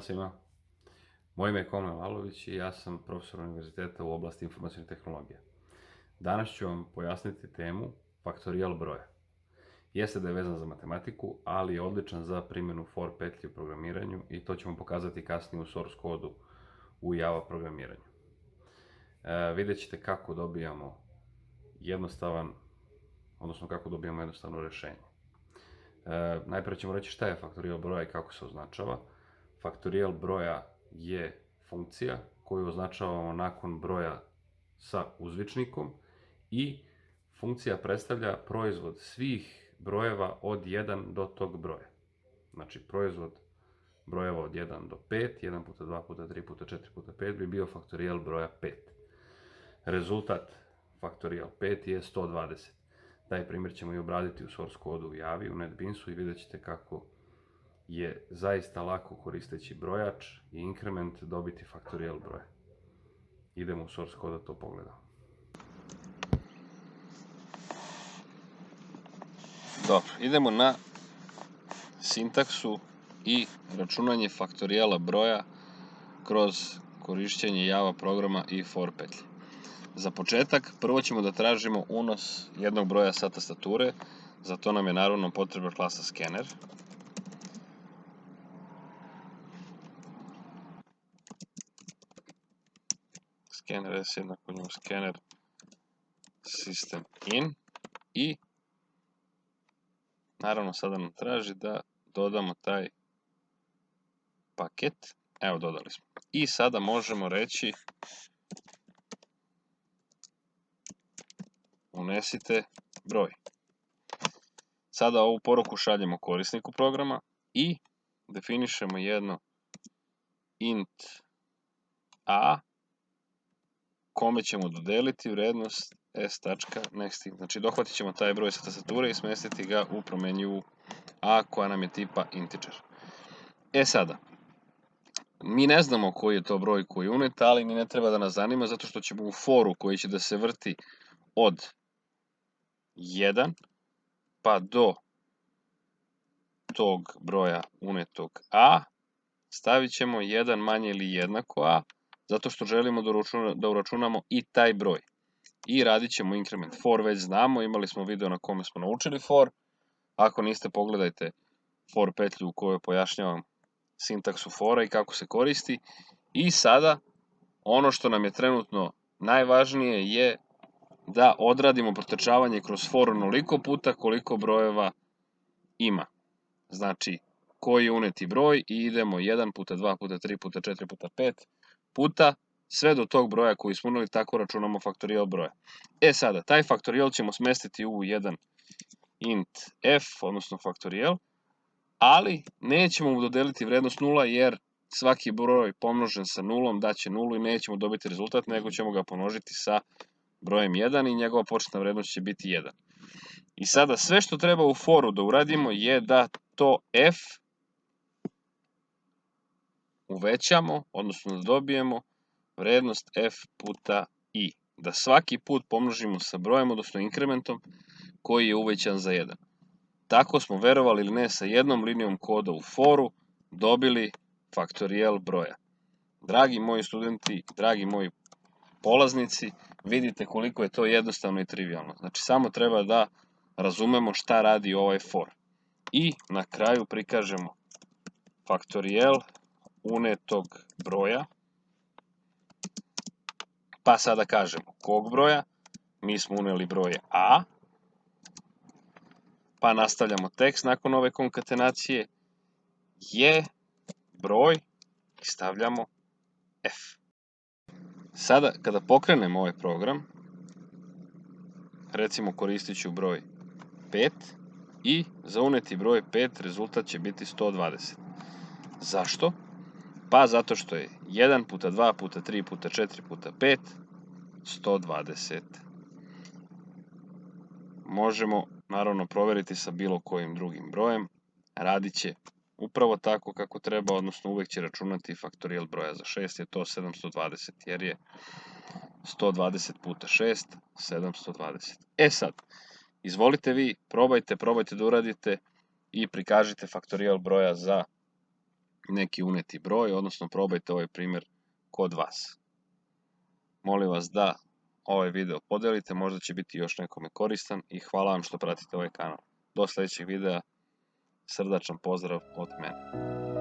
svima. Moje ime je Komlen Valović i ja sam profesor univerziteta u oblasti informacijne tehnologije. Danas ću vam pojasniti temu faktorijal broja. Jeste da je vezan za matematiku, ali je odličan za primjenu for petlji u programiranju i to ćemo pokazati kasnije u source kodu u Java programiranju. Vidjet ćete kako dobijamo jednostavno rješenje. Najprije ćemo reći šta je faktorijal broja i kako se označava. Faktorijal broja je funkcija koju označavamo nakon broja sa uzvičnikom i funkcija predstavlja proizvod svih brojeva od 1 do tog broja. Znači proizvod brojeva od 1 do 5, 1 puta 2 puta 3 puta 4 puta 5 bi bio faktorijal broja 5. Rezultat faktorijal 5 je 120. Taj primjer ćemo i obraditi u source kodu u Javi, u NetBeansu i vidjet ćete kako je zaista lako koristeći brojač i inkrement dobiti faktorijal broja. Idemo u source kod da to pogledamo. Dobro, idemo na sintaksu i računanje faktorijala broja kroz korišćenje Java programa i for petlje. Za početak, prvo ćemo da tražimo unos jednog broja sa tastature, za to nam je naravno potrebna klasa scanner. Scanner s jednako njemu scanner system in i naravno sada nam traži da dodamo taj paket. Evo, dodali smo. I sada možemo reći unesite broj. Sada ovu poruku šaljemo korisniku programa i definišemo jedno int a kome ćemo dodeliti vrednost s.next. Znači dohvatit ćemo taj broj sa tastature i smestiti ga u promenjivu a koja nam je tipa integer. Sada, mi ne znamo koji je to broj koji je unet, ali ni ne treba da nas zanima zato što ćemo u foru koji će da se vrti od 1 pa do tog broja unetog a stavit ćemo 1 manje ili jednako a zato što želimo da uračunamo i taj broj. I radit ćemo inkrement. For već znamo, imali smo video na kome smo naučili for. Ako niste, pogledajte for petlju u kojoj pojašnjavam sintaksu fora i kako se koristi. I sada, ono što nam je trenutno najvažnije je da odradimo protrčavanje kroz for onoliko puta koliko brojeva ima. Znači, koji je uneti broj i idemo 1 puta 2 puta 3 puta 4 puta 5 puta sve do tog broja koji smo uneli, tako računamo faktorijal broja. Sada, taj faktorijal ćemo smestiti u jedan int f, odnosno faktorijal, ali nećemo mu dodeliti vrednost 0 jer svaki broj pomnožen sa nulom daće 0 i nećemo dobiti rezultat, nego ćemo ga pomnožiti sa brojem 1 i njegova početna vrednost će biti 1. I sada sve što treba u foru da uradimo je da to f uvećamo, odnosno da dobijemo vrednost f puta i. Da svaki put pomnožimo sa brojem, odnosno inkrementom, koji je uvećan za 1. Tako smo, verovali ili ne, sa jednom linijom koda u foru dobili faktorijal broja. Dragi moji studenti, dragi moji polaznici, vidite koliko je to jednostavno i trivialno. Znači, samo treba da razumemo šta radi ovaj for. I na kraju prikažemo faktorijal unetog broja. Pa sada kažemo kog broja, mi smo uneli broj a, pa nastavljamo tekst nakon ove konkatenacije, je broj i stavljamo f. Sada kada pokrenemo ovaj program, recimo koristit ću broj 5 i za uneti broj 5 rezultat će biti 120. Zašto? Pa zato što je 1 puta 2 puta 3 puta 4 puta 5, 120. Možemo naravno proveriti sa bilo kojim drugim brojem. Radit će upravo tako kako treba, odnosno uvek će računati faktorijal broja. Za 6 je to 720 jer je 120 puta 6, 720. Sad, izvolite vi, probajte da uradite i prikažite faktorijal broja za neki uneti broj, odnosno probajte ovaj primjer kod vas. Molim vas da ovaj video podelite, možda će biti još nekome koristan i hvala vam što pratite ovaj kanal. Do sljedećeg videa, srdačan pozdrav od mene.